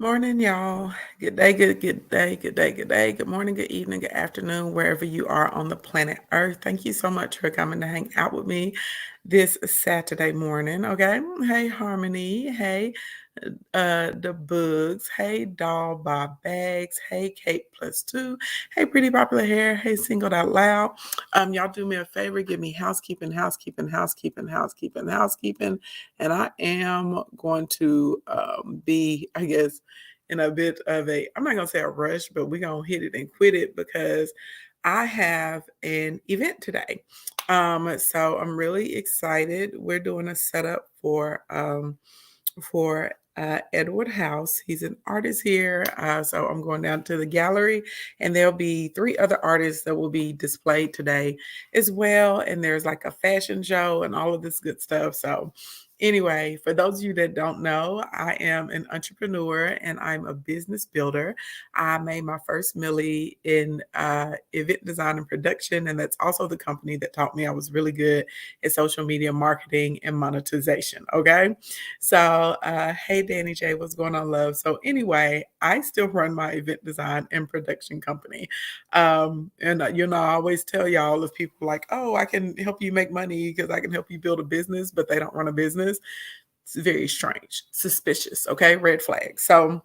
Morning, y'all. Good day, good day, good day, good day. Good morning, good evening, good afternoon, wherever you are on the planet Earth. Thank you so much for coming to hang out with me this Saturday morning. Okay. Hey, Harmony. Hey, the Bugs. Hey, Doll Bob Bags. Hey, Kate plus two. Hey, Pretty Popular Hair. Hey, Singled Out Loud. Y'all do me a favor, give me housekeeping, housekeeping, housekeeping, housekeeping, housekeeping. And I am going to be, I guess, in a bit of a, I'm not going to say a rush, but we're going to hit it and quit it because I have an event today. So I'm really excited. We're doing a setup for Edward House. He's an artist here. So I'm going down to the gallery, and there'll be three other artists that will be displayed today as well. And there's like a fashion show and all of this good stuff. So anyway, for those of you that don't know, I am an entrepreneur and I'm a business builder. I made my first millie in event design and production, and that's also the company that taught me I was really good at social media marketing and monetization. Okay. So, hey, Danny J, what's going on, love? So, anyway, I still run my event design and production company. I always tell y'all if people like, oh, I can help you make money because I can help you build a business, but they don't run a business. It's very strange, suspicious, okay? Red flag. So,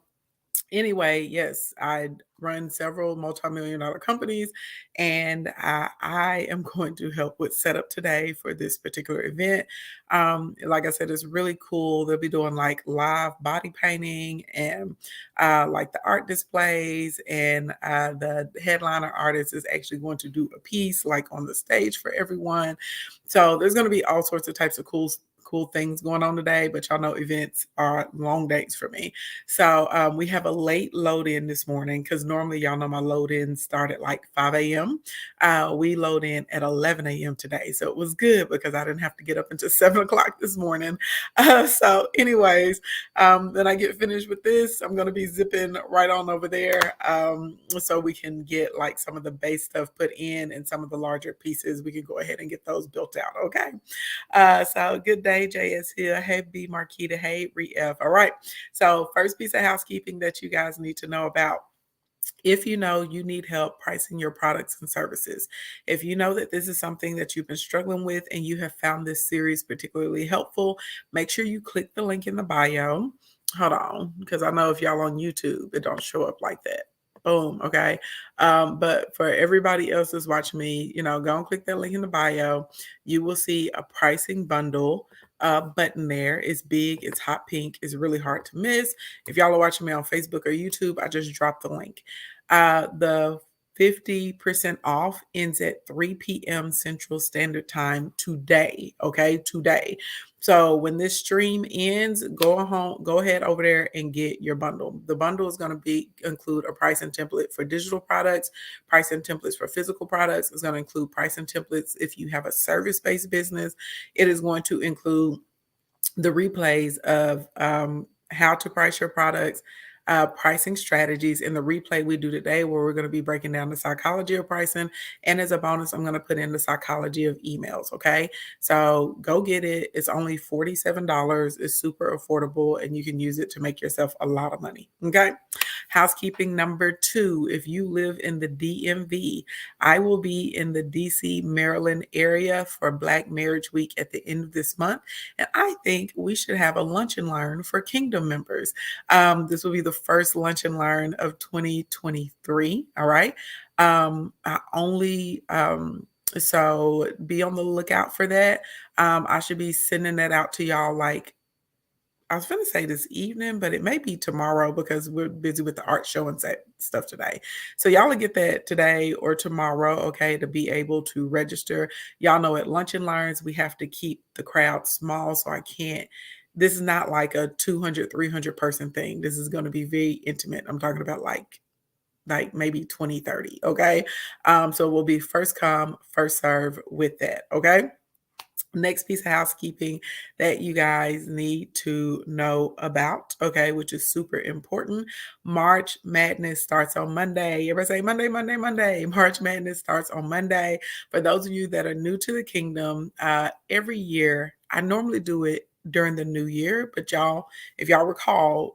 anyway, yes, I run several multi-million dollar companies, and I am going to help with setup today for this particular event. Like I said, it's really cool. They'll be doing like live body painting and like the art displays, and the headliner artist is actually going to do a piece like on the stage for everyone. So there's going to be all sorts of types of cool things going on today, but y'all know events are long days for me. So we have a late load in this morning because normally y'all know my load in start at like 5 a.m. We load in at 11 a.m. today. So it was good because I didn't have to get up until 7 o'clock this morning. So, anyways, then I get finished with this. I'm going to be zipping right on over there so we can get like some of the base stuff put in and some of the larger pieces. We can go ahead and get those built out. Okay. So, good day, JS here. Hey, B. Marquita. Hey, Re-F. All right. So, first piece of housekeeping that you guys need to know about. If you know you need help pricing your products and services, if you know that this is something that you've been struggling with and you have found this series particularly helpful, make sure you click the link in the bio. Hold on, because I know if y'all on YouTube, it don't show up like that. Boom. Okay. But for everybody else that's watching me, go and click that link in the bio. You will see a pricing bundle button there. It's big, it's hot pink, it's really hard to miss. If y'all are watching me on Facebook or YouTube, I just dropped the link. The 50% off ends at 3 p.m. Central Standard Time today. Okay, today. So when this stream ends, go ahead over there and get your bundle. The bundle is going to include a pricing template for digital products, pricing templates for physical products. It's going to include pricing templates if you have a service-based business. It is going to include the replays of how to price your products, pricing strategies, in the replay we do today, where we're going to be breaking down the psychology of pricing. And as a bonus, I'm going to put in the psychology of emails. Okay. So go get it. It's only $47. It's super affordable, and you can use it to make yourself a lot of money. Okay. Housekeeping number 2. If you live in the DMV, I will be in the DC, Maryland area for Black Marriage Week at the end of this month. And I think we should have a lunch and learn for Kingdom members. This will be the first lunch and learn of 2023. All right. I only, so be on the lookout for that. I should be sending that out to y'all like, I was going to say this evening, but it may be tomorrow because we're busy with the art show and stuff today. So y'all will get that today or tomorrow, okay, to be able to register. Y'all know at Lunch and Learns, we have to keep the crowd small, so I can't. This is not like a 200, 300 person thing. This is going to be very intimate. I'm talking about like maybe 20, 30, okay? So we'll be first come, first serve with that, okay? Next piece of housekeeping that you guys need to know about, okay, which is super important. March Madness starts on Monday. Everybody say Monday, Monday, Monday. March Madness starts on Monday. For those of you that are new to the kingdom, every year, I normally do it during the new year, but y'all, if y'all recall,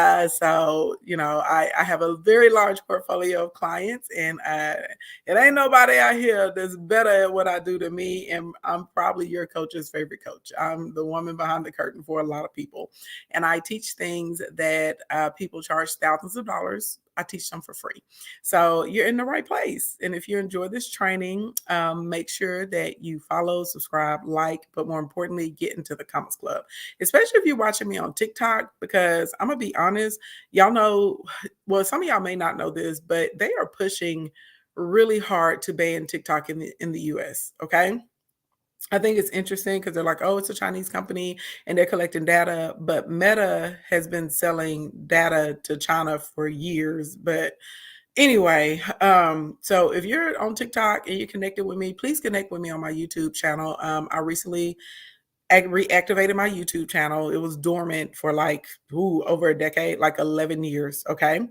So, I have a very large portfolio of clients, and it ain't nobody out here that's better at what I do than me. And I'm probably your coach's favorite coach. I'm the woman behind the curtain for a lot of people. And I teach things that people charge thousands of dollars. I teach them for free. So you're in the right place. And if you enjoy this training, make sure that you follow, subscribe, like, but more importantly, get into the Comments Club, especially if you're watching me on TikTok, because I'm going to be honest, y'all know, well, some of y'all may not know this, but they are pushing really hard to ban TikTok in the US. Okay. I think it's interesting because they're like, oh, it's a Chinese company and they're collecting data, but Meta has been selling data to China for years. But anyway, so if you're on TikTok and you're connected with me, please connect with me on my YouTube channel. I recently reactivated my YouTube channel. It was dormant for like over a decade, like 11 years. Okay.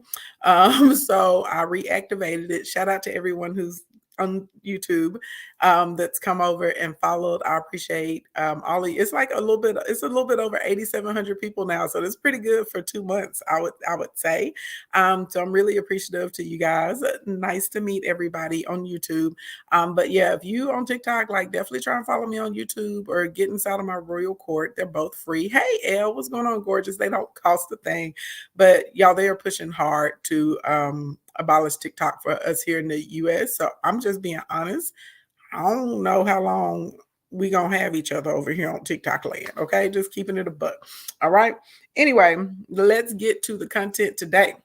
So I reactivated it. Shout out to everyone who's on YouTube that's come over and followed. I appreciate all of you. It's like it's a little bit over 8,700 people now. So that's pretty good for 2 months, I would say. So I'm really appreciative to you guys. Nice to meet everybody on YouTube. But yeah, if you on TikTok, like definitely try and follow me on YouTube or get inside of my royal court. They're both free. Hey, Elle, what's going on, gorgeous? They don't cost a thing, but y'all, they are pushing hard to abolish TikTok for us here in the US. So I'm just being honest. I don't know how long we gonna have each other over here on TikTok land. Okay, just keeping it a buck. All right. Anyway, let's get to the content today.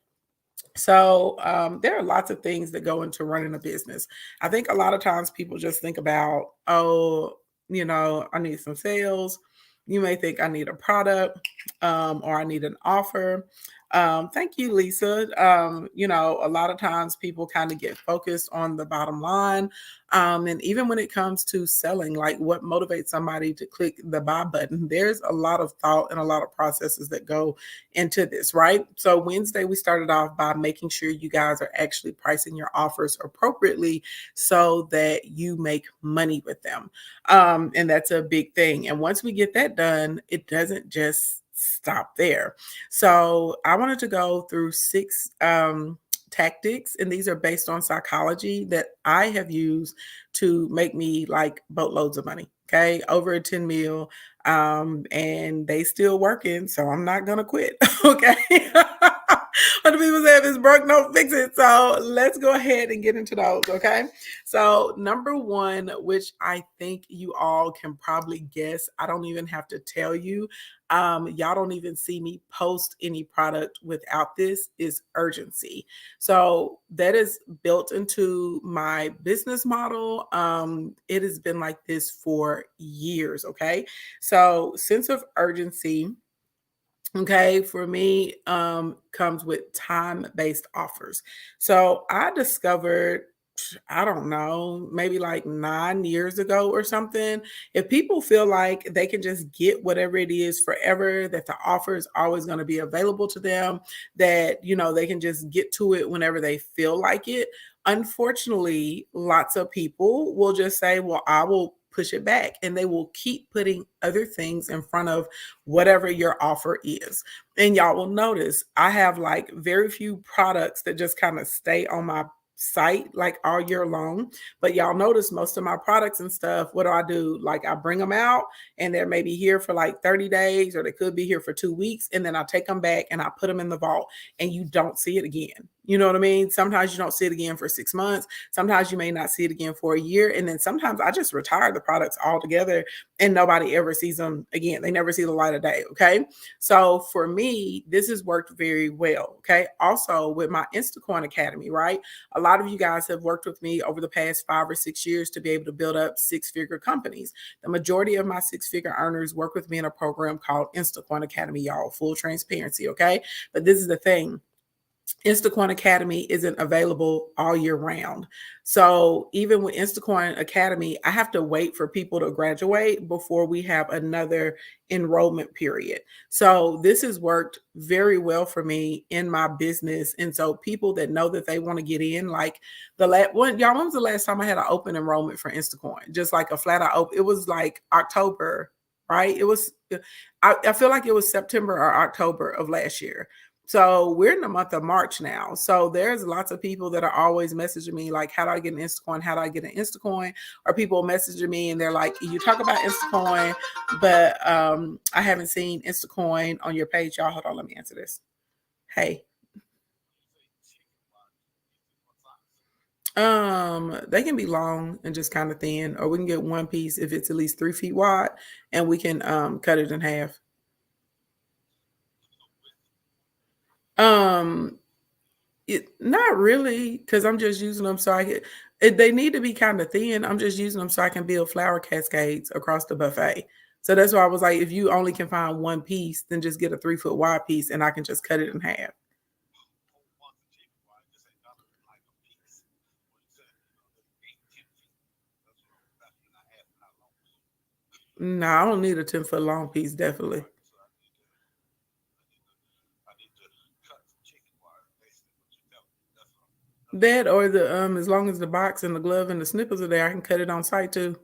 So there are lots of things that go into running a business. I think a lot of times people just think about, oh, I need some sales. You may think I need a product or I need an offer. Thank you, Lisa. A lot of times people kind of get focused on the bottom line. And even when it comes to selling, like what motivates somebody to click the buy button, there's a lot of thought and a lot of processes that go into this, right? So Wednesday, we started off by making sure you guys are actually pricing your offers appropriately so that you make money with them. And that's a big thing. And once we get that done, it doesn't just stop there. So I wanted to go through 6 tactics, and these are based on psychology that I have used to make me like boatloads of money. Okay, over a 10 mil, and they still working, so I'm not gonna quit. Okay. What do people say? If it's broke, no fix it. So let's go ahead and get into those. Okay. So number one, which I think you all can probably guess, I don't even have to tell you. Y'all don't even see me post any product without this, is urgency. So that is built into my business model. It has been like this for years. Okay. So sense of urgency, okay, for me, comes with time-based offers. So I discovered, I don't know, maybe like 9 years ago or something, if people feel like they can just get whatever it is forever, that the offer is always going to be available to them, that, they can just get to it whenever they feel like it. Unfortunately, lots of people will just say, well, I will push it back, and they will keep putting other things in front of whatever your offer is. And y'all will notice I have like very few products that just kind of stay on my site like all year long. But y'all notice most of my products and stuff, what do? Like I bring them out and they're maybe here for like 30 days or they could be here for 2 weeks. And then I take them back and I put them in the vault and you don't see it again. You know what I mean? Sometimes you don't see it again for 6 months. Sometimes you may not see it again for a year. And then sometimes I just retire the products altogether and nobody ever sees them again. They never see the light of day. Okay. So for me, this has worked very well. Okay. Also with my Instacoin Academy, right? A lot of you guys have worked with me over the past 5 or 6 years to be able to build up 6-figure companies. The majority of my 6-figure earners work with me in a program called Instacoin Academy, y'all. Full transparency. Okay. But this is the thing. Instacoin Academy isn't available all year round. So even with Instacoin Academy, I have to wait for people to graduate before we have another enrollment period. So this has worked very well for me in my business. And so people that know that they want to get in, like the last one, y'all, when was the last time I had an open enrollment for Instacoin? Just like a flat out open. It was like October, right? I feel like it was September or October of last year. So we're in the month of March now. So there's lots of people that are always messaging me like, how do I get an Instacoin? How do I get an Instacoin? Or people messaging me and they're like, you talk about Instacoin, but I haven't seen Instacoin on your page. Y'all, hold on, let me answer this. Hey. They can be long and just kind of thin, or we can get one piece if it's at least 3 feet wide, and we can cut it in half. Um, It not really, because I'm just using them so I can they need to be kinda thin, I'm just using them so I can build flower cascades across the buffet. So that's why I was like, if you only can find one piece, then just get a 3 foot wide piece and I can just cut it in half. No, I don't need a 10-foot long piece, definitely. That or as long as the box and the glove and the snippers are there, I can cut it on site too.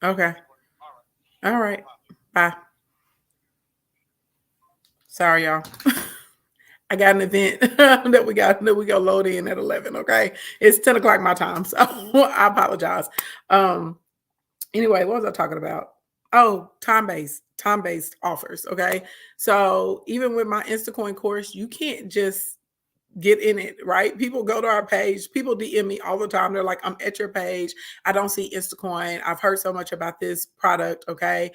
Okay. All right. Bye. Sorry, y'all. I got an event that we go load in at 11. Okay. It's 10 o'clock my time. So I apologize. Um, anyway, what was I talking about? Oh, time-based offers. Okay. So even with my Instacoin course, you can't just get in it, right? People go to our page. People DM me all the time. They're like, I'm at your page. I don't see Instacoin. I've heard so much about this product. Okay.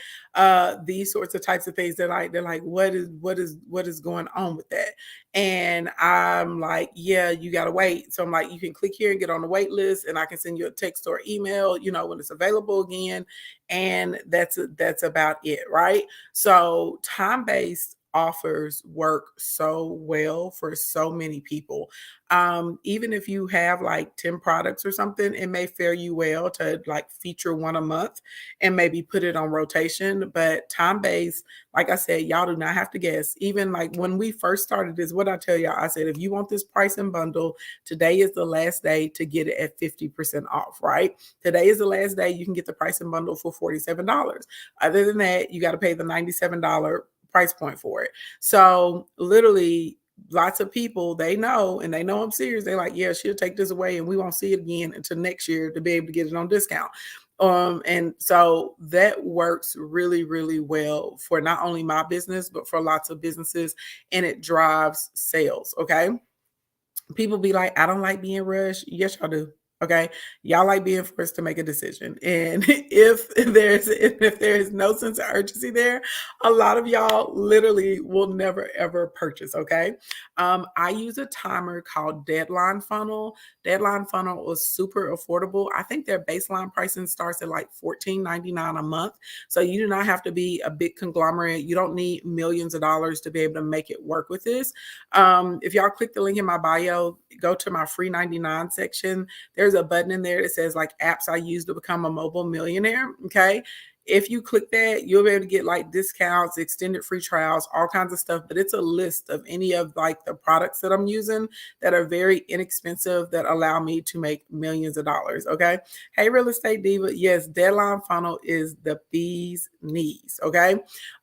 These sorts of types of things. They're like, what is going on with that? And I'm like, yeah, you gotta wait. So I'm like, you can click here and get on the wait list, and I can send you a text or email, when it's available again. And that's about it, right? So time-based offers work so well for so many people. Even if you have like 10 products or something, it may fare you well to like feature one a month and maybe put it on rotation. But time based, like I said, y'all do not have to guess. Even like when we first started this, what I tell y'all, I said, if you want this price and bundle, today is the last day to get it at 50% off, right? Today is the last day you can get the price and bundle for $47. Other than that, you got to pay the $97 price point for it. So literally lots of people they know and they know I'm serious. They're like, yeah, she'll take this away and we won't see it again until next year to be able to get it on discount. And so that works really, really well for not only my business, but for lots of businesses, and it drives sales. Okay. People be like, I don't like being rushed. Yes, y'all do. Okay. Y'all like being forced to make a decision. And if there is no sense of urgency there, a lot of y'all literally will never ever purchase. Okay. I use a timer called Deadline Funnel. Deadline Funnel was super affordable. I think their baseline pricing starts at like $14.99 a month. So you do not have to be a big conglomerate. You don't need millions of dollars to be able to make it work with this. If y'all click the link in my bio, go to my free 99 section. There's a button in there that says like apps I use to become a mobile millionaire. Okay. If you click that, you'll be able to get like discounts, extended free trials, all kinds of stuff. But it's a list of any of like the products that I'm using that are very inexpensive that allow me to make millions of dollars. Okay. Hey, real estate diva. Yes, Deadline Funnel is the bee's knees. Okay.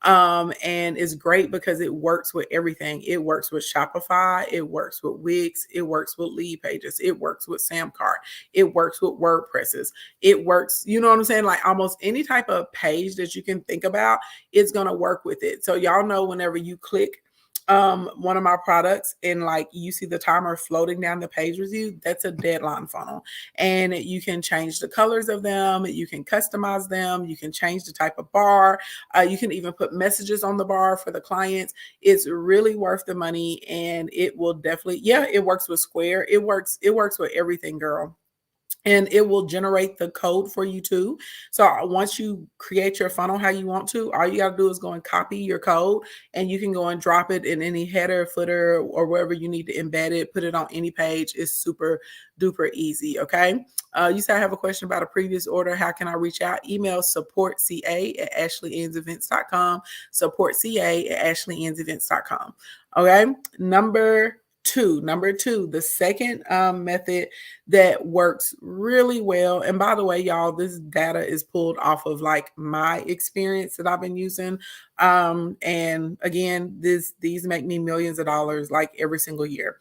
And it's great because it works with everything. It works with Shopify, it works with Wix, it works with lead pages, it works with Samcart, it works with WordPresses, it works, you know what I'm saying? Like almost any type of page that you can think about, it's gonna work with it. So y'all know whenever you click one of my products and like you see the timer floating down the page with you, that's a deadline funnel. And you can change the colors of them, you can customize them, you can change the type of bar, you can even put messages on the bar for the clients. It's really worth the money, and it will definitely, yeah, it works with Square. It works with everything, girl, and it will generate the code for you too. So once you create your funnel how you want to, all you got to do is go and copy your code, and you can go and drop it in any header, footer, or wherever you need to embed it, put it on any page. It's super duper easy. Okay. You said I have a question about a previous order. How can I reach out? Email supportca@ashleyensevents.com, supportca@ashleyensevents.com. Okay. Number Number two, the second method that works really well. And by the way, y'all, this data is pulled off of like my experience that I've been using. And again, these make me millions of dollars like every single year.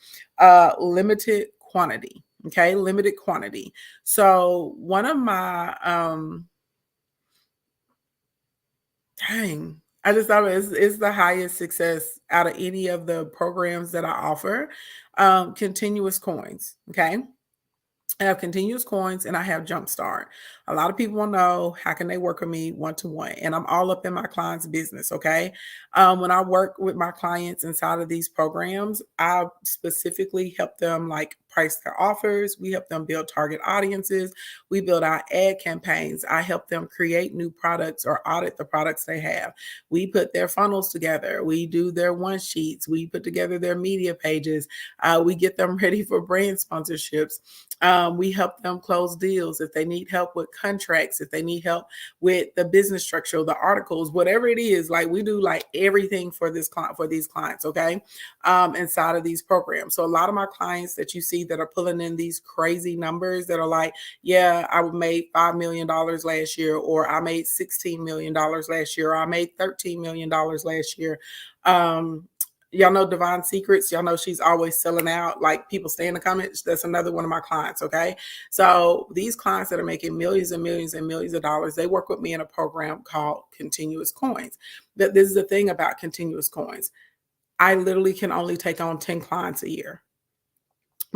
Limited quantity. Okay, limited quantity. So one of my dang. I just thought it's the highest success out of any of the programs that I offer. Continuous coins. Okay. I have continuous coins and I have Jumpstart. A lot of people want to know how can they work with me one to one, and I'm all up in my clients' business. Okay, when I work with my clients inside of these programs, I specifically help them like price their offers. We help them build target audiences. We build our ad campaigns. I help them create new products or audit the products they have. We put their funnels together. We do their one sheets. We put together their media pages. We get them ready for brand sponsorships. We help them close deals if they need help with contracts, if they need help with the business structure, the articles, whatever it is. Like we do like everything for this client, for these clients, okay, inside of these programs. So a lot of my clients that you see that are pulling in these crazy numbers that are like, yeah, I made $5 million last year, or I made $16 million last year, or I made $13 million last year. Y'all know Divine Secrets. Y'all know she's always selling out. Like people stay in the comments. That's another one of my clients. Okay. So these clients that are making millions and millions and millions of dollars, they work with me in a program called Continuous Coins. But this is the thing about Continuous Coins. I literally can only take on 10 clients a year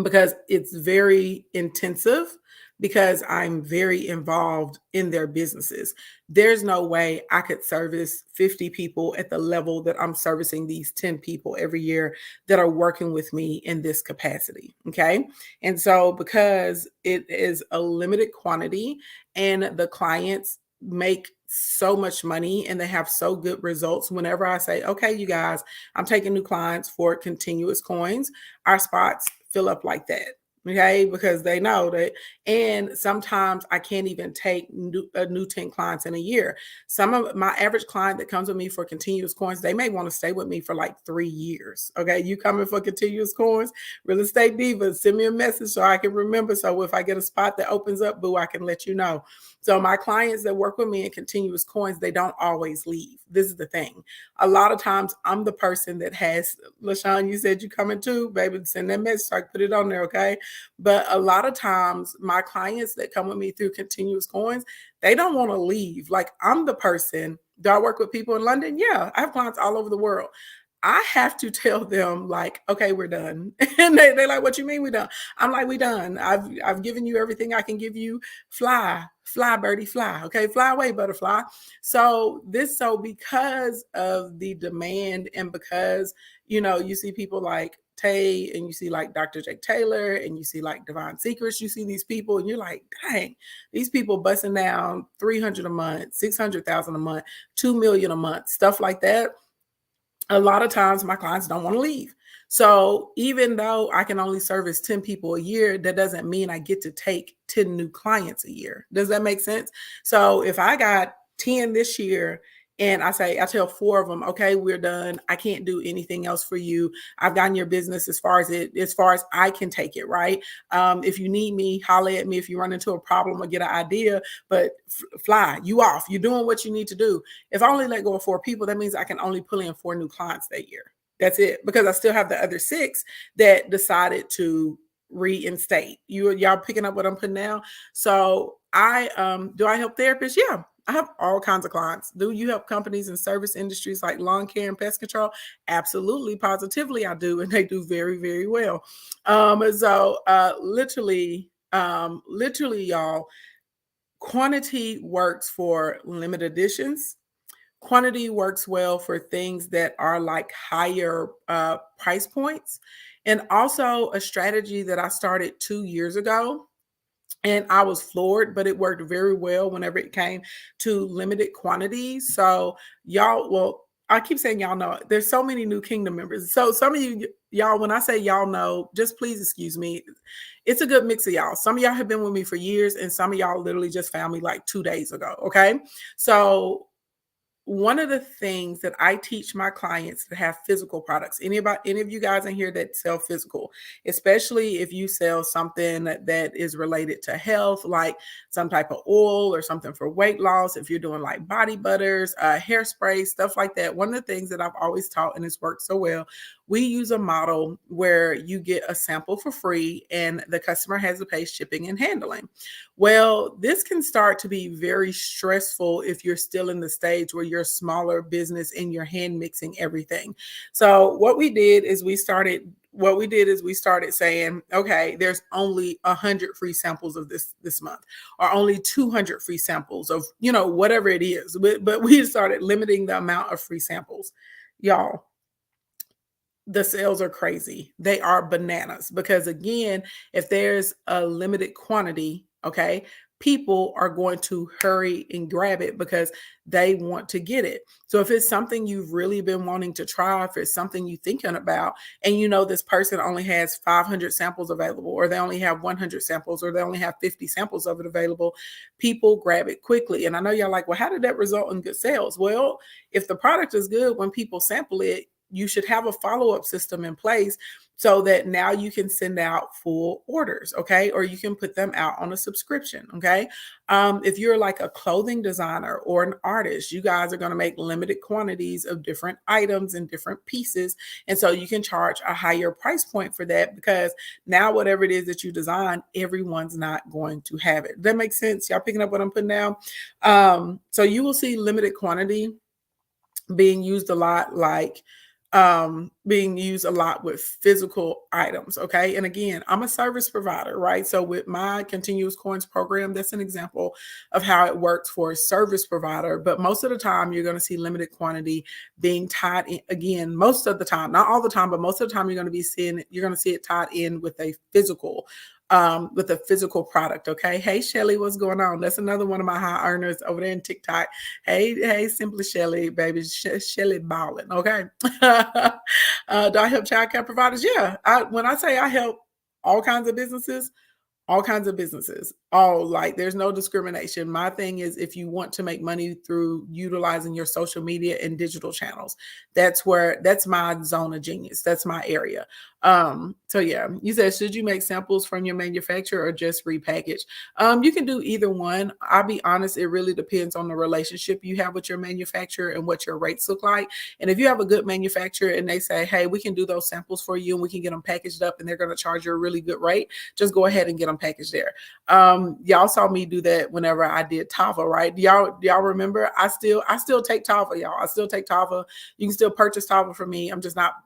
because it's very intensive, because I'm very involved in their businesses. There's no way I could service 50 people at the level that I'm servicing these 10 people every year that are working with me in this capacity. Okay. And so, because it is a limited quantity and the clients make so much money and they have so good results, whenever I say, okay, you guys, I'm taking new clients for Continuous Coins, our spots fill up like that. Okay, because they know that. And sometimes I can't even take a new 10 clients in a year. Some of my average client that comes with me for Continuous Coins, they may want to stay with me for like 3 years. Okay, you coming for Continuous Coins? Real Estate Divas, send me a message so I can remember. So if I get a spot that opens up, boo, I can let you know. So my clients that work with me in Continuous Coins, they don't always leave. This is the thing. A lot of times I'm the person that has, LaShawn, you said you coming too, baby, send that message so I can put it on there, okay? But a lot of times my clients that come with me through Continuous Coins, they don't want to leave. Like I'm the person. Do I work with people in London? Yeah, I have clients all over the world. I have to tell them like, okay, we're done. And they're like, what you mean we done? I'm like, we done. I've given you everything I can give you. Fly, fly, birdie, fly. Okay, fly away, butterfly. So because of the demand and because, you see people like Tay and you see like Dr. Jake Taylor and you see like Divine Secrets, you see these people and you're like, dang, these people busting down 300 a month, 600,000 a month, 2 million a month, stuff like that. A lot of times my clients don't want to leave. So even though I can only service 10 people a year, that doesn't mean I get to take 10 new clients a year. Does that make sense? So if I got 10 this year and I tell 4 of them, okay, we're done. I can't do anything else for you. I've gotten your business as far as I can take it, right? If you need me, holler at me if you run into a problem or get an idea, but fly, you off. You're doing what you need to do. If I only let go of 4 people, that means I can only pull in 4 new clients that year. That's it, because I still have the other 6 that decided to reinstate. Y'all picking up what I'm putting down? So do I help therapists? Yeah. I have all kinds of clients. Do you help companies and service industries like lawn care and pest control? Absolutely, positively, I do, and they do very, very well. Literally, y'all, quantity works for limited editions. Quantity works well for things that are like higher price points. And also a strategy that I started 2 years ago, and I was floored, but it worked very well whenever it came to limited quantities. So I keep saying y'all know, there's so many new kingdom members. So some of y'all, when I say y'all know, just please excuse me. It's a good mix of y'all. Some of y'all have been with me for years, and some of y'all literally just found me like 2 days ago. Okay. So one of the things that I teach my clients to have physical products. Any of you guys in here that sell physical, especially if you sell something that is related to health, like some type of oil or something for weight loss, if you're doing like body butters, hairspray, stuff like that. One of the things that I've always taught, and it's worked so well, we use a model where you get a sample for free and the customer has to pay shipping and handling. Well, this can start to be very stressful if you're still in the stage where you're a smaller business and you're hand mixing everything. So we started saying, okay, there's only 100 free samples of this month, or only 200 free samples of, whatever it is. But we started limiting the amount of free samples. Y'all, the sales are crazy. They are bananas because, again, if there's a limited quantity, okay, people are going to hurry and grab it because they want to get it. So if it's something you've really been wanting to try, if it's something you're thinking about, and this person only has 500 samples available, or they only have 100 samples, or they only have 50 samples of it available, people grab it quickly. And I know y'all like, well, how did that result in good sales? Well, if the product is good, when people sample it, you should have a follow-up system in place so that now you can send out full orders, okay? Or you can put them out on a subscription, okay? If you're like a clothing designer or an artist, you guys are going to make limited quantities of different items and different pieces. And so you can charge a higher price point for that because now whatever it is that you design, everyone's not going to have it. Does that make sense? Y'all picking up what I'm putting down? So you will see limited quantity being used a lot, being used a lot with physical items. Okay. And again, I'm a service provider, right? So with my continuous coins program, that's an example of how it works for a service provider. But most of the time, you're going to see limited quantity being tied in. Again, most of the time, not all the time, but most of the time, you're going to see it tied in with a physical product. Okay. Hey, Shelly, what's going on? That's another one of my high earners over there in TikTok. Hey, Simply Shelly, baby. Shelly balling. Okay. Do I help childcare providers? Yeah. When I say I help all kinds of businesses, all, like, there's no discrimination. My thing is, if you want to make money through utilizing your social media and digital channels, that's my zone of genius. That's my area. So yeah, you said, should you make samples from your manufacturer or just repackage? You can do either one. I'll be honest, it really depends on the relationship you have with your manufacturer and what your rates look like. And if you have a good manufacturer and they say, hey, we can do those samples for you and we can get them packaged up and they're going to charge you a really good rate, just go ahead and get them packaged there. Y'all saw me do that whenever I did Tava, right? Y'all remember? I still take Tava, y'all. I still take Tava. You can still purchase Tava from me. I'm just not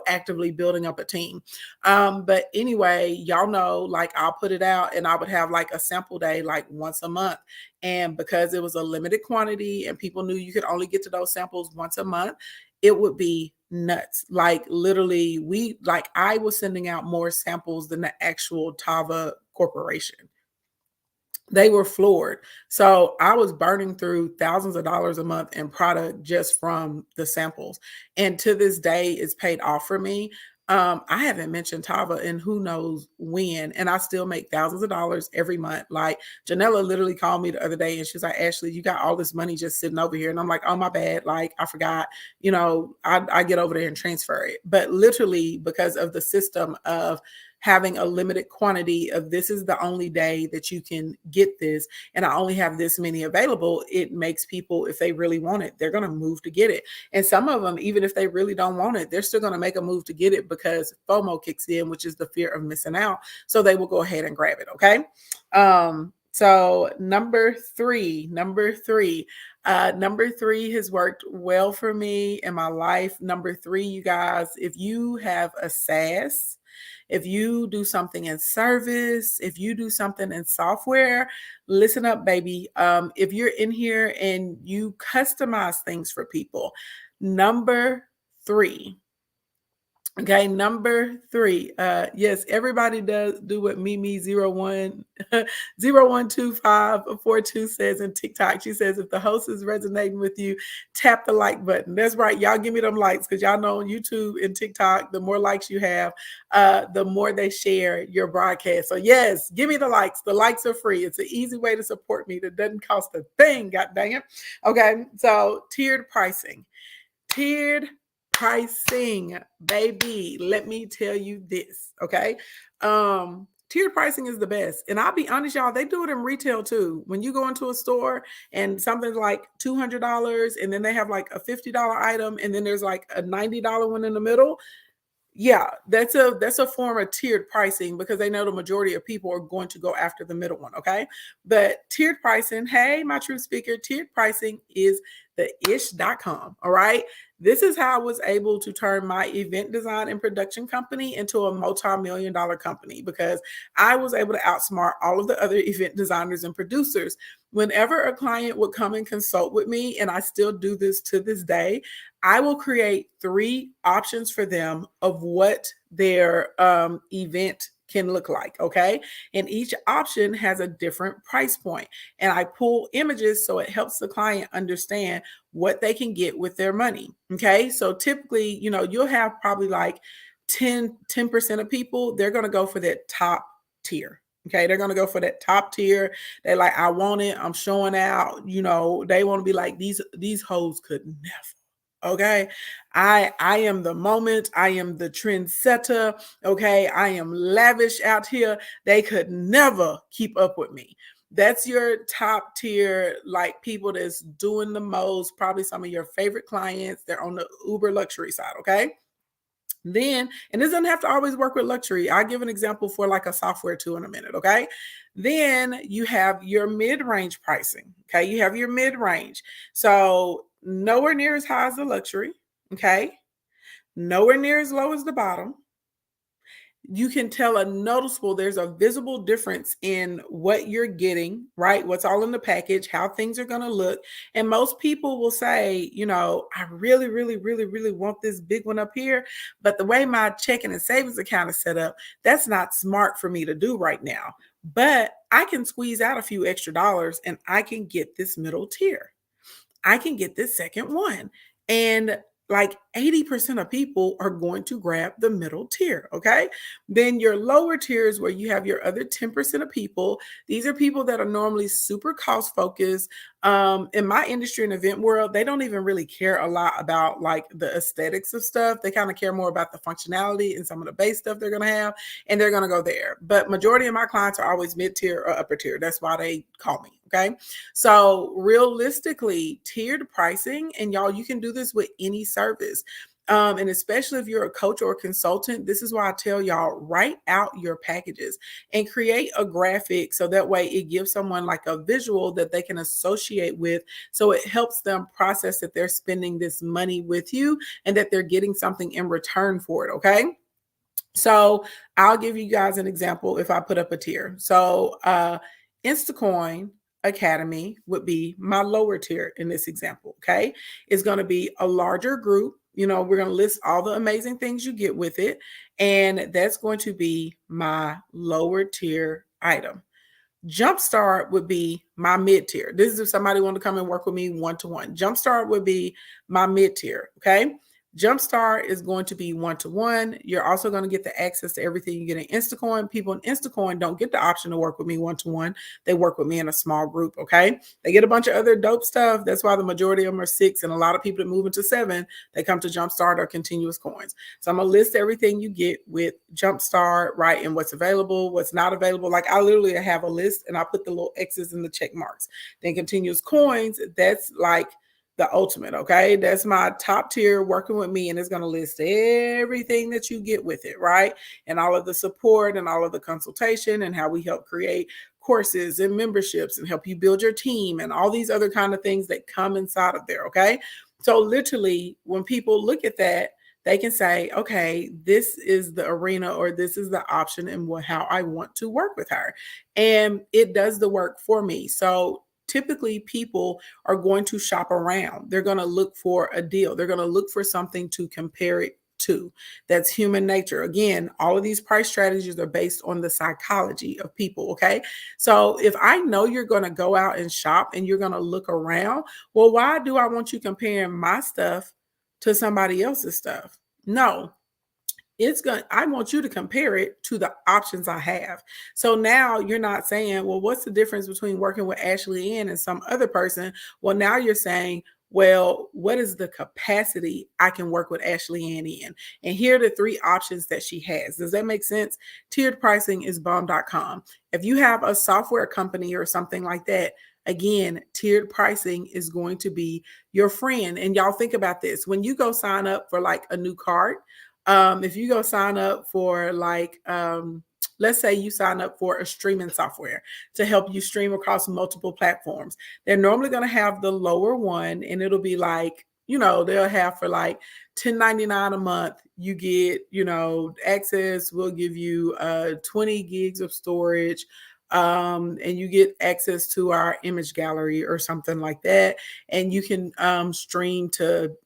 actively building up a team. But anyway, y'all know, like, I'll put it out and I would have like a sample day, like once a month. And because it was a limited quantity and people knew you could only get to those samples once a month, it would be nuts. Like, literally, I was sending out more samples than the actual Tava corporation. They were floored. So I was burning through thousands of dollars a month in product just from the samples. And to this day, it's paid off for me. I haven't mentioned Tava in who knows when, and I still make thousands of dollars every month. Like, Janella literally called me the other day and she's like, Ashley, you got all this money just sitting over here. And I'm like, oh, my bad. Like, I forgot, I get over there and transfer it. But literally, because of the system of having a limited quantity of, this is the only day that you can get this, and I only have this many available, it makes people, if they really want it, they're going to move to get it. And some of them, even if they really don't want it, they're still going to make a move to get it because FOMO kicks in, which is the fear of missing out. So they will go ahead and grab it. Okay. So number three has worked well for me in my life. Number three, you guys, if you have a SaaS, if you do something in service, if you do something in software, listen up, baby. If you're in here and you customize things for people, number three, Okay, number three. Yes, everybody does do what Mimi 012542 says in TikTok. She says, if the host is resonating with you, tap the like button. That's right. Y'all give me them likes because y'all know on YouTube and TikTok, the more likes you have, the more they share your broadcast. So yes, give me the likes. The likes are free. It's an easy way to support me that doesn't cost a thing. God dang it. Okay, so tiered pricing. Tiered pricing, baby. Let me tell you this, okay? Tiered pricing is the best. And I'll be honest, y'all, they do it in retail too. When you go into a store and something's like $200 and then they have like a $50 item and then there's like a $90 one in the middle, yeah, that's a form of tiered pricing because they know the majority of people are going to go after the middle one, okay? But tiered pricing, hey, my true speaker, tiered pricing is the ish.com, all right? This is how I was able to turn my event design and production company into a multi-million dollar company because I was able to outsmart all of the other event designers and producers. Whenever a client would come and consult with me, and I still do this to this day, I will create three options for them of what their event can look like. Okay. And each option has a different price point. And I pull images so it helps the client understand what they can get with their money. Okay. So typically, you'll have probably like 10% of people, they're going to go for that top tier. Okay, they're gonna go for that top tier. They're like, I want it. I'm showing out. They want to be like these hoes could never. Okay, I am the moment. I am the trendsetter. Okay, I am lavish out here. They could never keep up with me. That's your top tier, like people that's doing the most. Probably some of your favorite clients. They're on the uber luxury side. Okay. Then, and this doesn't have to always work with luxury. I'll give an example for like a software too in a minute, okay? Then you have your mid-range pricing, okay? You have your mid-range. So nowhere near as high as the luxury, okay? Nowhere near as low as the bottom. You can tell there's a visible difference in what you're getting, right? What's all in the package, how things are going to look. And most people will say, I really, really, really, really want this big one up here. But the way my checking and savings account is set up, that's not smart for me to do right now. But I can squeeze out a few extra dollars and I can get this middle tier. I can get this second one. And like 80% of people are going to grab the middle tier. Okay. Then your lower tiers, where you have your other 10% of people, these are people that are normally super cost focused. In my industry and event world, they don't even really care a lot about like the aesthetics of stuff. They kind of care more about the functionality and some of the base stuff they're going to have, and they're going to go there. But majority of my clients are always mid tier or upper tier. That's why they call me. Okay. So realistically, tiered pricing, and y'all, you can do this with any service. And especially if you're a coach or a consultant, this is why I tell y'all, write out your packages and create a graphic so that way it gives someone like a visual that they can associate with. So it helps them process that they're spending this money with you and that they're getting something in return for it. Okay. So I'll give you guys an example if I put up a tier. So Instacoin Academy would be my lower tier in this example. Okay. It's going to be a larger group. We're going to list all the amazing things you get with it. And that's going to be my lower tier item. Jumpstart would be my mid tier. This is if somebody want to come and work with me one-to-one. Jumpstart would be my mid tier. Okay. Jumpstart is going to be one-to-one. You're also going to get the access to everything you get in Instacoin. People in Instacoin don't get the option to work with me one-to-one. They work with me in a small group, okay? They get a bunch of other dope stuff. That's why the majority of them are 6, and a lot of people that move into 7, they come to Jumpstart or Continuous Coins. So I'm going to list everything you get with Jumpstart, right, and what's available, what's not available. Like I literally have a list, and I put the little X's and the check marks. Then Continuous Coins, that's like the ultimate. Okay. That's my top tier working with me. And it's going to list everything that you get with it. Right. And all of the support and all of the consultation and how we help create courses and memberships and help you build your team and all these other kind of things that come inside of there. Okay. So literally when people look at that, they can say, okay, this is the arena or this is the option and how I want to work with her. And it does the work for me. So typically people are going to shop around. They're going to look for a deal. They're going to look for something to compare it two. That's human nature. Again, all of these price strategies are based on the psychology of people. Okay. So if I know you're going to go out and shop and you're going to look around, well, why do I want you comparing my stuff to somebody else's stuff? No, I want you to compare it to the options I have. So now you're not saying, well, what's the difference between working with Ashley Ann and some other person? Well, now you're saying, well, what is the capacity I can work with Ashley Ann in? And here are the three options that she has. Does that make sense? Tiered pricing is bomb.com. If you have a software company or something like that, again, tiered pricing is going to be your friend. And y'all think about this. When you go sign up for like a new card, if you go sign up for like, let's say you sign up for a streaming software to help you stream across multiple platforms, they're normally going to have the lower one, and it'll be like, they'll have for like $10.99 a month. You get, access. We'll give you 20 gigs of storage. And you get access to our image gallery or something like that. And you can stream to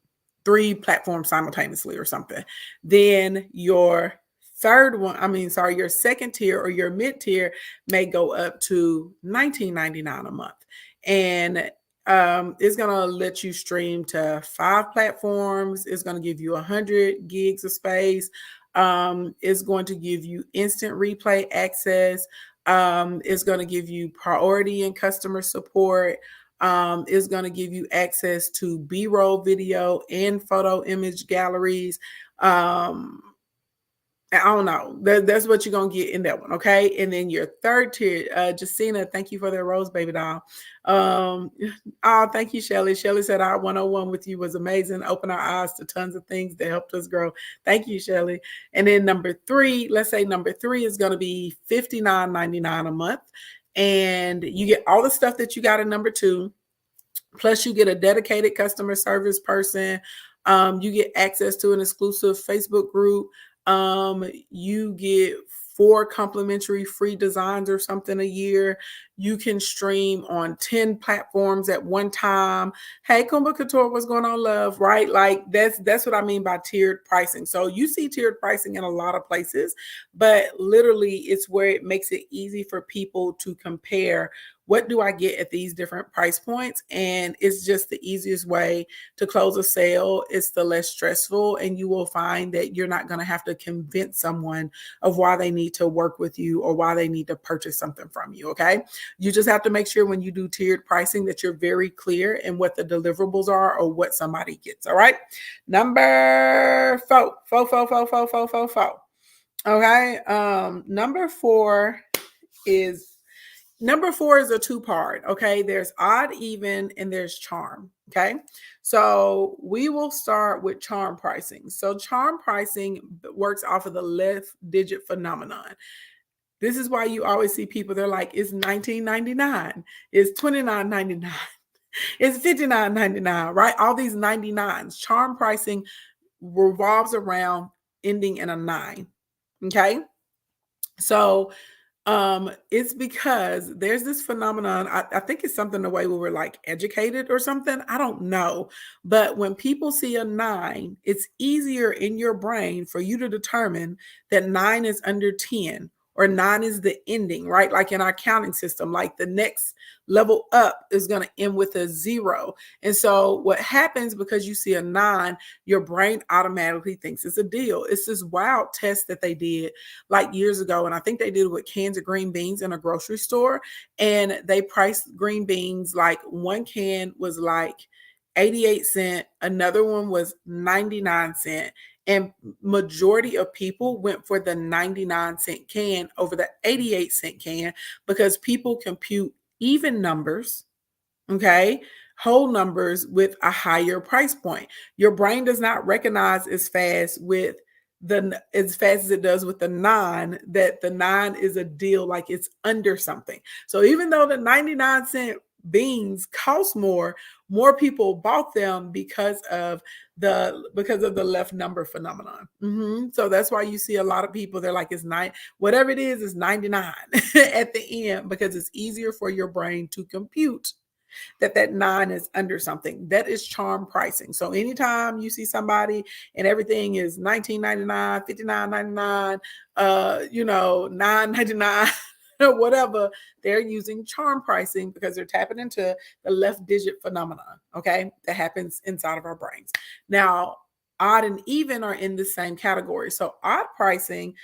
3 platforms simultaneously or something. Then your your second tier or your mid tier may go up to $19.99 a month. And it's going to let you stream to 5 platforms. It's going to give you 100 gigs of space. It's going to give you instant replay access. It's going to give you priority and customer support. Is going to give you access to B-roll video and photo image galleries. I don't know. That's what you're going to get in that one. Okay. And then your third tier, Justina, thank you for that rose baby doll. Oh, thank you, Shelly. Shelly said our 101 with you was amazing. Open our eyes to tons of things that helped us grow. Thank you, Shelly. And then number 3, let's say number 3 is going to be $59.99 a month. And you get all the stuff that you got in number 2. Plus, you get a dedicated customer service person. You get access to an exclusive Facebook group. You get 4 complimentary free designs or something a year. You can stream on 10 platforms at one time. Hey, Kumba Couture, what's going on, love? Right? Like that's what I mean by tiered pricing. So you see tiered pricing in a lot of places, but literally it's where it makes it easy for people to compare what do I get at these different price points? And it's just the easiest way to close a sale. It's the less stressful, and you will find that you're not going to have to convince someone of why they need to work with you or why they need to purchase something from you. Okay. You just have to make sure when you do tiered pricing that you're very clear in what the deliverables are or what somebody gets. All right. Number 4. Okay. Number four is a 2-part. Okay. There's odd, even, and there's charm. Okay. So we will start with charm pricing. So charm pricing works off of the left digit phenomenon. This is why you always see people, they're like, it's $19.99, it's $29.99, it's $59.99, right? All these 99s. Charm pricing revolves around ending in a 9. Okay. So it's because there's this phenomenon. I think it's something the way we were like educated or something. I don't know. But when people see a 9, it's easier in your brain for you to determine that 9 is under 10 or 9 is the ending, right? Like in our counting system, like the next level up is going to end with a 0. And so what happens, because you see a 9, your brain automatically thinks it's a deal. It's this wild test that they did like years ago. And I think they did it with cans of green beans in a grocery store. And they priced green beans, like one can was like 88 cents. Another one was 99 cents. And majority of people went for the 99-cent can over the 88-cent can because people compute even numbers, okay, whole numbers with a higher price point. Your brain does not recognize as fast as it does with the 9 that the 9 is a deal, like it's under something. So even though the 99-cent beans cost more people bought them because of the left number phenomenon. So that's why you see a lot of people, they're like, it's 9, whatever it is 99 at the end, because it's easier for your brain to compute that 9 is under something. That is charm pricing. So anytime you see somebody and everything is 19.99, 59.99, 9.99, whatever, they're using charm pricing because they're tapping into the left digit phenomenon, okay, that happens inside of our brains. Now, odd and even are in the same category. So odd pricing,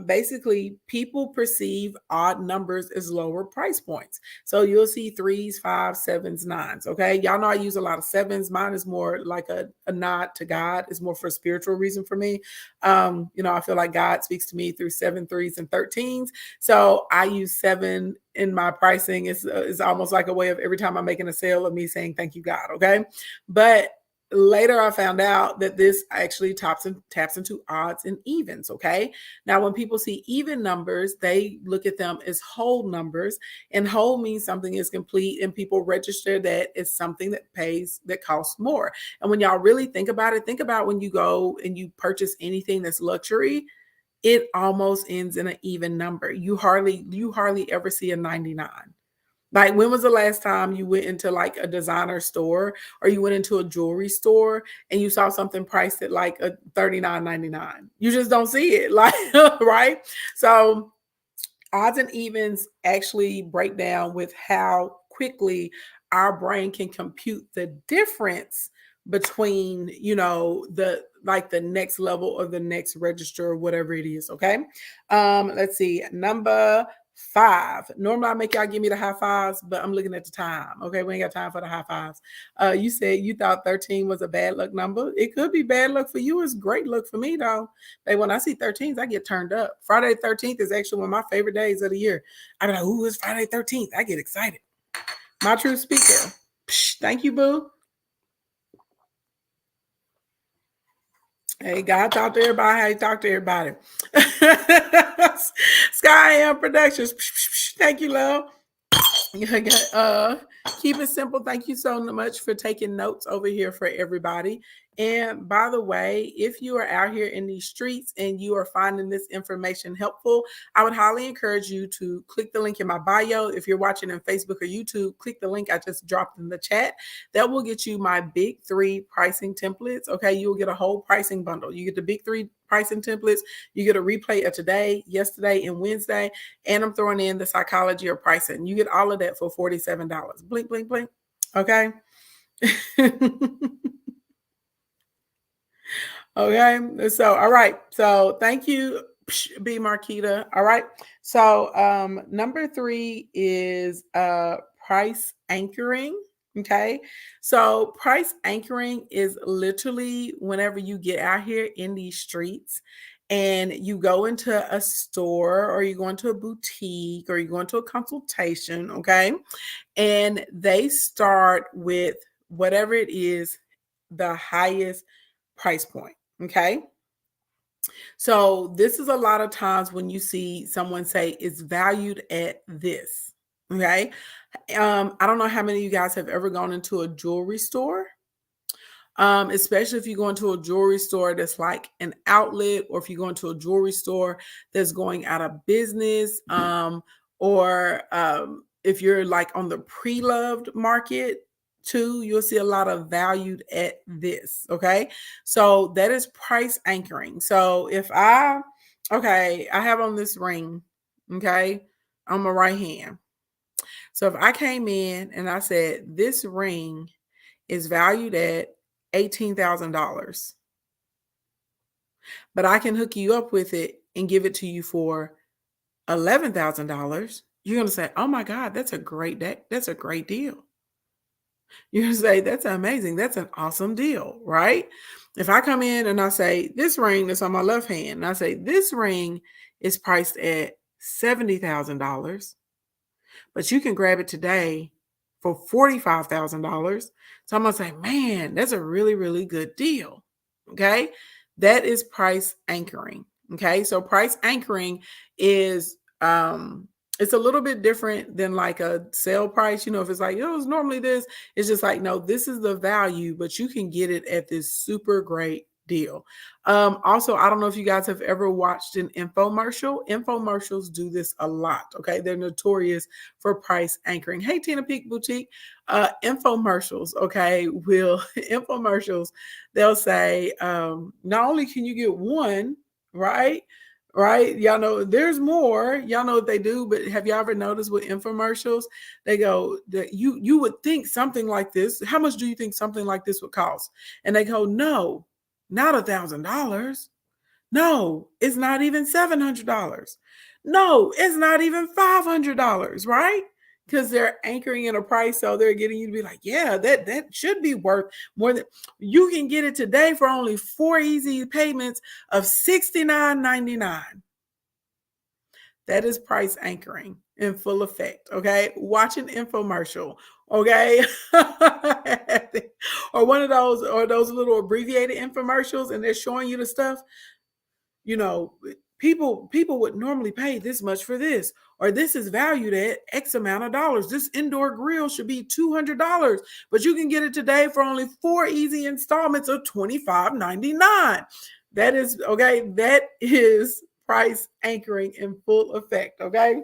basically people perceive odd numbers as lower price points. So you'll see threes, fives, sevens, nines. Okay. Y'all know I use a lot of sevens. Mine is more like a nod to God. It's more for a spiritual reason for me. I feel like God speaks to me through 7, 3s, and 13s. So I use 7 in my pricing. It's almost like a way of every time I'm making a sale of me saying, thank you, God. Okay. But later I found out that this actually taps into odds and evens. Okay. Now, when people see even numbers, they look at them as whole numbers, and whole means something is complete, and people register that as something that costs more. And when y'all really think about it, think about when you go and you purchase anything that's luxury, it almost ends in an even number. You hardly ever see a 99. Like, when was the last time you went into like a designer store or you went into a jewelry store and you saw something priced at like a $39.99? You just don't see it, like, right? So odds and evens actually break down with how quickly our brain can compute the difference between, the next level or the next register or whatever it is. Okay. Let's see. Number 5. Normally I make y'all give me the high fives, but I'm looking at the time. Okay. We ain't got time for the high fives. You said you thought 13 was a bad luck number. It could be bad luck for you. It's great luck for me though. But when I see 13s, I get turned up. Friday 13th is actually one of my favorite days of the year. I'm like, ooh, it's Friday 13th. I get excited. My true speaker. Psh, thank you, boo. Hey, God talk to everybody how you talk to everybody. Sky Am Productions. Thank you, love. Keep it simple. Thank you so much for taking notes over here for everybody. And by the way, if you are out here in these streets and you are finding this information helpful, I would highly encourage you to click the link in my bio. If you're watching on Facebook or YouTube, click the link I just dropped in the chat. That will get you my big 3 pricing templates. Okay, you will get a whole pricing bundle. You get the big 3 pricing templates. You get a replay of today, yesterday, and Wednesday. And I'm throwing in the psychology of pricing. You get all of that for $47. Blink, blink, blink. Okay. Okay. So, all right. So thank you, B Marquita. All right. So number 3 is price anchoring. Okay. So price anchoring is literally whenever you get out here in these streets and you go into a store or you go into a boutique or you go into a consultation, okay? And they start with whatever it is, the highest price point, okay? So this is a lot of times when you see someone say it's valued at this, okay? I don't know how many of you guys have ever gone into a jewelry store, especially if you go into a jewelry store that's like an outlet, or if you go into a jewelry store that's going out of business, or if you're like on the pre-loved market too, you'll see a lot of valued at this. Okay. So that is price anchoring. So if I have on this ring, okay, on my right hand. So if I came in and I said, this ring is valued at $18,000, but I can hook you up with it and give it to you for $11,000, you're going to say, oh my God, that's a great that's a great deal. You're going to say, that's amazing. That's an awesome deal, right? If I come in and I say, this ring that's on my left hand, and I say, this ring is priced at $70,000, but you can grab it today for $45,000. So I'm going to say, man, that's a really, really good deal. Okay. That is price anchoring. Okay. So price anchoring is, it's a little bit different than like a sale price. If it's like, it's normally this, it's just like, no, this is the value, but you can get it at this super great deal. Also, I don't know if you guys have ever watched an infomercial. Infomercials do this a lot. Okay, they're notorious for price anchoring. Hey, Tina Peak Boutique, infomercials. Okay, will infomercials? They'll say, not only can you get one, right? Right, y'all know there's more. Y'all know what they do, but have y'all ever noticed with infomercials? They go that you would think something like this. How much do you think something like this would cost? And they go, no, not $1,000. No, it's not even $700. No, it's not even $500, right? Because they're anchoring in a price, so they're getting you to be like, yeah, that should be worth more than you can get it today for only 4 easy payments of $69.99. That is price anchoring in full effect. Okay. Watch an infomercial. Okay. Or one of those, or those little abbreviated infomercials, and they're showing you the stuff, you know, people would normally pay this much for this, or this is valued at X amount of dollars. This indoor grill should be $200, but you can get it today for only 4 easy installments of $25.99. That is okay. That is price anchoring in full effect. Okay.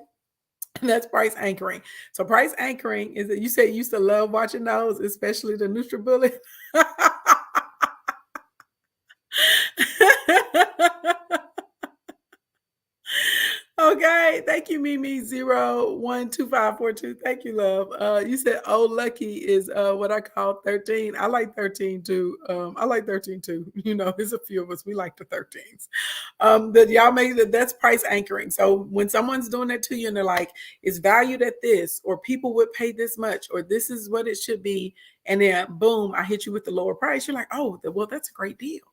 And that's price anchoring. So price anchoring is that you said you used to love watching those, especially the NutriBullet. Okay, thank you, Mimi012542. Thank you, love. You said oh lucky is what I call 13. I like 13 too. I like 13 too. You know, there's a few of us, we like the 13s. That y'all make that's price anchoring. So when someone's doing that to you and they're like, it's valued at this, or people would pay this much, or this is what it should be, and then boom, I hit you with the lower price, you're like, oh, well, that's a great deal.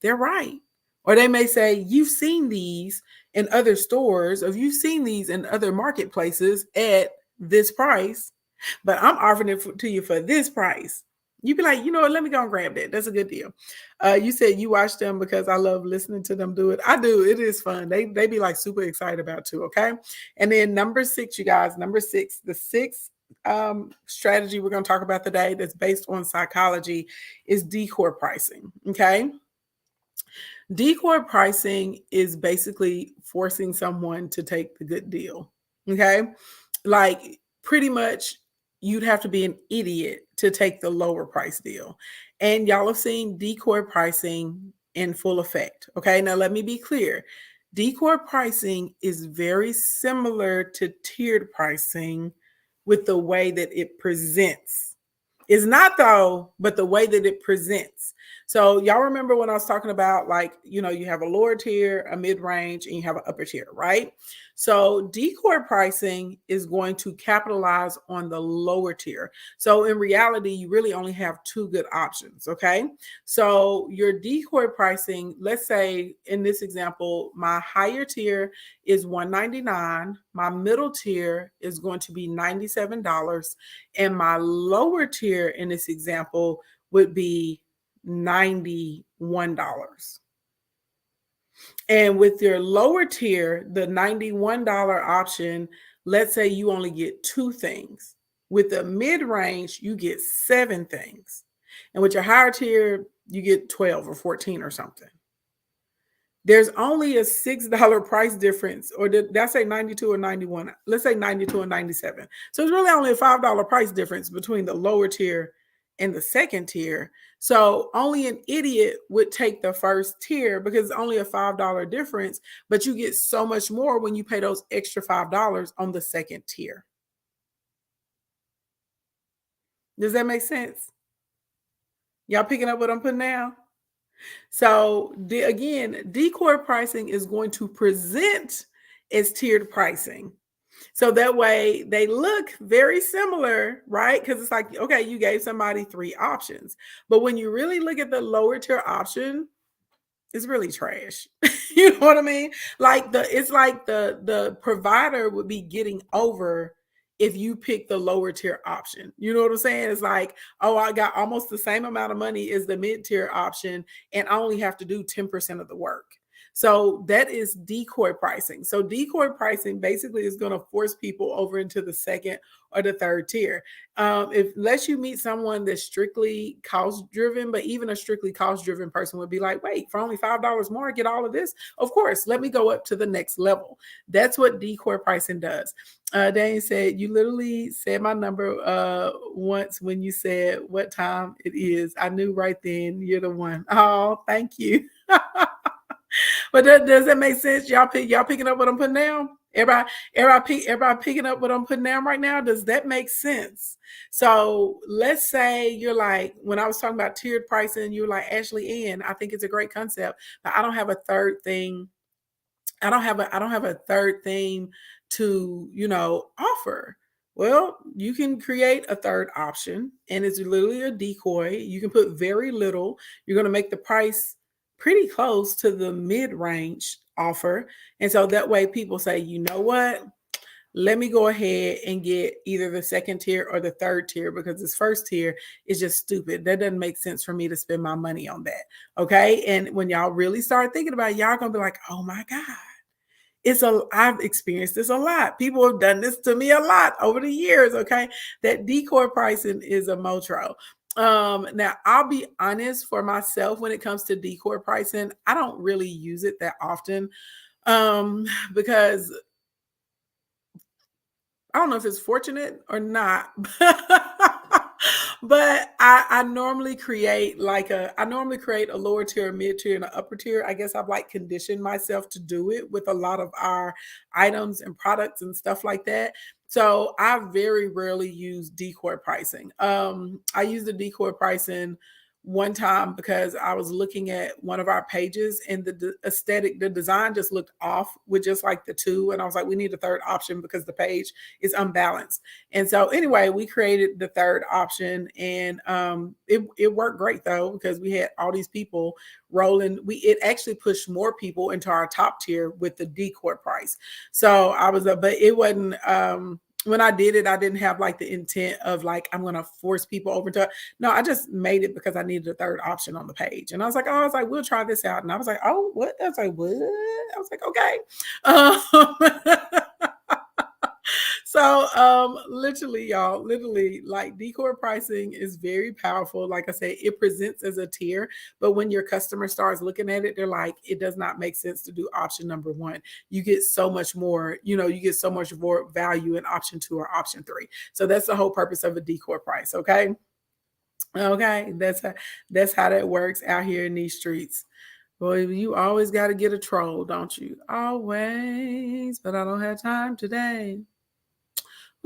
They're right. Or they may say, you've seen these in other stores, or you've seen these in other marketplaces at this price, but I'm offering it to you for this price. You'd be like, you know what, let me go and grab that. That's a good deal. You said you watch them because I love listening to them do it. I do. It is fun. They be like super excited about it too. Okay. And then number 6, you guys, number 6, the sixth strategy we're going to talk about today that's based on psychology is decor pricing. Okay. Decor pricing is basically forcing someone to take the good deal. Okay. Like pretty much you'd have to be an idiot to take the lower price deal. And y'all have seen decor pricing in full effect. Okay. Now let me be clear. Decor pricing is very similar to tiered pricing with the way that it presents. It's not though, but the way that it presents. So y'all remember when I was talking about like, you know, you have a lower tier, a mid-range, and you have an upper tier, right? So decor pricing is going to capitalize on the lower tier. So in reality, you really only have 2 good options, okay? So your decor pricing, let's say in this example, my higher tier is $199, my middle tier is going to be $97, and my lower tier in this example would be $91. And with your lower tier, the $91 option, let's say you only get 2 things. With the mid-range, you get 7 things. And with your higher tier, you get 12 or 14 or something. There's only a $6 price difference, or did I say 92 or 91? Let's say 92 and 97. So it's really only a $5 price difference between the lower tier and the second tier. So only an idiot would take the first tier because it's only a $5 difference, but you get so much more when you pay those extra $5 on the second tier. Does that make sense? Y'all picking up what I'm putting down? So again, decor pricing is going to present as tiered pricing. So that way they look very similar, right? Because it's like, okay, you gave somebody 3 options. But when you really look at the lower tier option, it's really trash. You know what I mean? Like it's like the provider would be getting over if you pick the lower tier option. You know what I'm saying? It's like, oh, I got almost the same amount of money as the mid tier option, and I only have to do 10% of the work. So that is decoy pricing. So decoy pricing basically is going to force people over into the second or the third tier. If unless you meet someone that's strictly cost driven, but even a strictly cost driven person would be like, wait, for only $5 more, I get all of this. Of course, let me go up to the next level. That's what decoy pricing does. Dane said, you literally said my number once when you said what time it is. I knew right then you're the one. Oh, thank you. But does that make sense? Y'all picking up what I'm putting down? Everybody picking up what I'm putting down right now? Does that make sense? So let's say you're like, when I was talking about tiered pricing, you were like, Ashley Ann, I think it's a great concept, but I don't have a third thing. I don't have a third thing to, offer. Well, you can create a third option and it's literally a decoy. You can put very little. You're going to make the price pretty close to the mid-range offer. And so that way people say, you know what? Let me go ahead and get either the second tier or the third tier because this first tier is just stupid. That doesn't make sense for me to spend my money on that. Okay. And when y'all really start thinking about it, y'all gonna be like, oh my God. I've experienced this a lot. People have done this to me a lot over the years. Okay. That decoy pricing is a motro. Now I'll be honest for myself when it comes to decoy pricing, I don't really use it that often. Because I don't know if it's fortunate or not, but I normally create a lower tier, a mid tier, and an upper tier. I guess I've like conditioned myself to do it with a lot of our items and products and stuff like that. So I very rarely use decoy pricing. I use the decoy pricing one time because I was looking at one of our pages and the design just looked off with just like the two. And I was like, we need a third option because the page is unbalanced. And so anyway, we created the third option and it worked great though, because we had all these people rolling. It actually pushed more people into our top tier with the decoy price. So but it wasn't, when I did it, I didn't have like the intent of like, I'm going to force people over to, no, I just made it because I needed a third option on the page. And I was like, we'll try this out. And I was like, oh, what? I was like, what? I was like, okay. So literally, y'all, like decoy pricing is very powerful. Like I said, it presents as a tier, but when your customer starts looking at it, they're like, it does not make sense to do option number one. You get so much more, you get so much more value in option two or option three. So that's the whole purpose of a decoy price. Okay. Okay. That's how that works out here in these streets. Boy, you always got to get a troll, don't you? Always, but I don't have time today.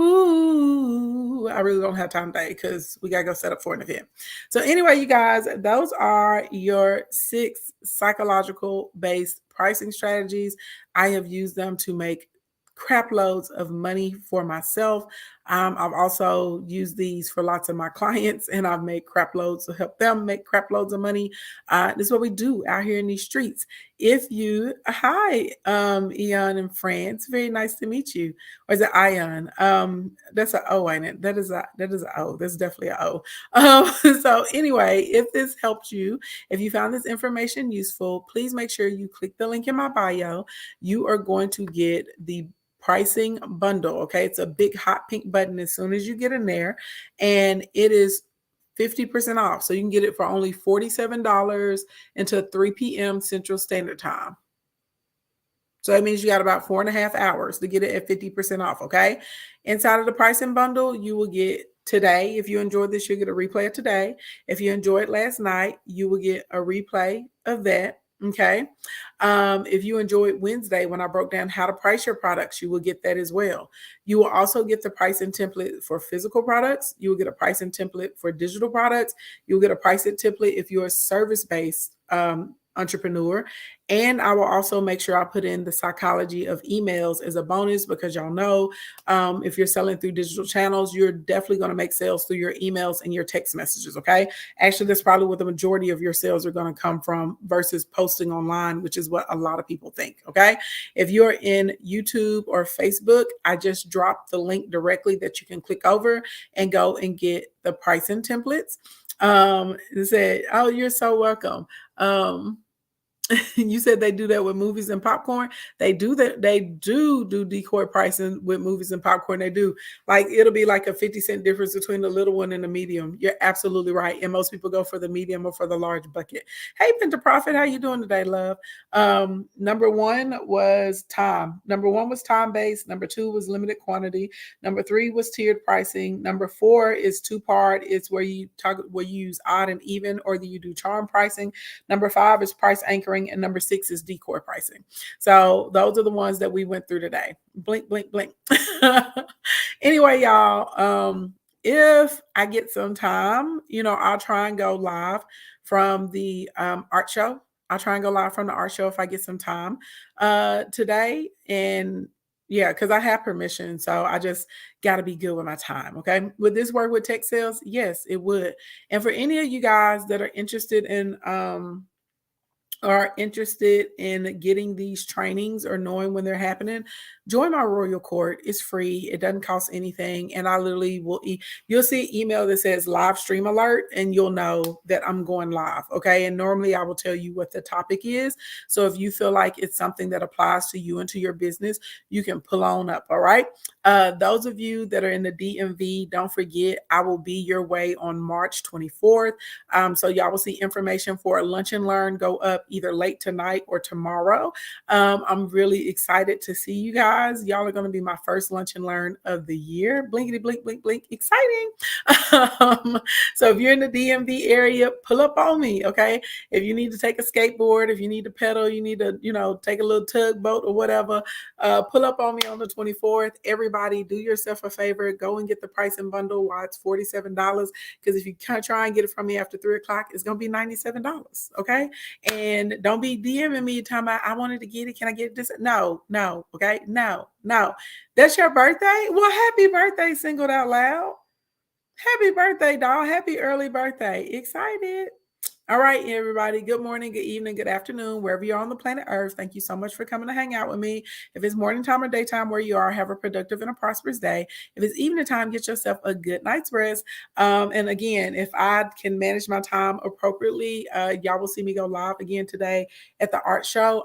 Ooh, I really don't have time today because we gotta go set up for an event. So anyway, you guys, those are your 6 psychological based pricing strategies. I have used them to make crap loads of money for myself. I've also used these for lots of my clients, and I've made crap loads to help them make crap loads of money. This is what we do out here in these streets. Hi, Eon in France. Very nice to meet you. Or is it Ion? That's an O, ain't it? That is a O. That's definitely an O. So anyway, if this helped you, if you found this information useful, please make sure you click the link in my bio. You are going to get the pricing bundle. Okay. It's a big hot pink button as soon as you get in there, and it is 50% off. So you can get it for only $47 until 3 p.m. Central Standard Time. So that means you got about 4.5 hours to get it at 50% off. Okay. Inside of the pricing bundle, you will get today. If you enjoyed this, you'll get a replay of today. If you enjoyed last night, you will get a replay of that. Okay. If you enjoyed Wednesday when I broke down how to price your products, you will get that as well. You will also get the pricing template for physical products. You will get a pricing template for digital products. You'll get a pricing template if you're a service-based entrepreneur. And I will also make sure I put in the psychology of emails as a bonus, because y'all know if you're selling through digital channels, you're definitely going to make sales through your emails and your text messages. Okay. Actually, that's probably what the majority of your sales are going to come from versus posting online, which is what a lot of people think. Okay. If you're in YouTube or Facebook, I just dropped the link directly that you can click over and go and get the pricing templates. It said, oh, you're so welcome. You said they do that with movies and popcorn. They do that. They do decoy pricing with movies and popcorn. They do. Like it'll be like a 50 cent difference between the little one and the medium. You're absolutely right. And most people go for the medium or for the large bucket. Hey, Pinter Profit, how you doing today, love? Number one was time. Number one was time based. Number two was limited quantity. Number three was tiered pricing. Number four is two part. It's where you use odd and even, or you do charm pricing. Number five is price anchoring, and number six is decoy pricing. So those are the ones that we went through today. Blink, blink, blink. Anyway, y'all, if I get some time, I'll try and go live from the art show. I'll try and go live from the art show if I get some time today. And yeah, because I have permission. So I just got to be good with my time. Okay. Would this work with tech sales? Yes, it would. And for any of you guys that are interested in getting these trainings or knowing when they're happening, join my Royal Court. It's free. It doesn't cost anything. And I literally you'll see an email that says live stream alert, and you'll know that I'm going live. Okay. And normally I will tell you what the topic is. So if you feel like it's something that applies to you and to your business, you can pull on up. All right. Those of you that are in the DMV, don't forget, I will be your way on March 24th. So y'all will see information for a lunch and learn go up either late tonight or tomorrow. I'm really excited to see you guys. Y'all are going to be my first lunch and learn of the year. Blinkety, blink, blink, blink. Exciting. So if you're in the DMV area, pull up on me. Okay. If you need to take a skateboard, if you need to pedal, you need to, take a little tugboat or whatever, pull up on me on the 24th. Everybody, do yourself a favor. Go and get the pricing bundle while it's $47. Because if you try and get it from me after 3 o'clock, it's going to be $97. Okay. And don't be DMing me talking about, I wanted to get it. Can I get this? No. Okay. No. That's your birthday? Well, happy birthday, Singled Out Loud. Happy birthday, doll. Happy early birthday. Excited. All right, everybody. Good morning, good evening, good afternoon, wherever you are on the planet Earth. Thank you so much for coming to hang out with me. If it's morning time or daytime where you are, have a productive and a prosperous day. If it's evening time, get yourself a good night's rest. And again, if I can manage my time appropriately, y'all will see me go live again today at the art show.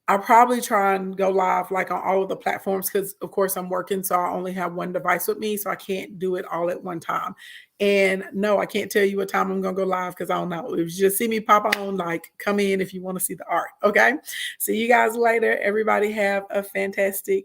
I'll probably try and go live like on all of the platforms because, of course, I'm working, so I only have one device with me, so I can't do it all at one time. And no, I can't tell you what time I'm going to go live because I don't know. If you just see me pop on, like, come in if you want to see the art, okay? See you guys later. Everybody have a fantastic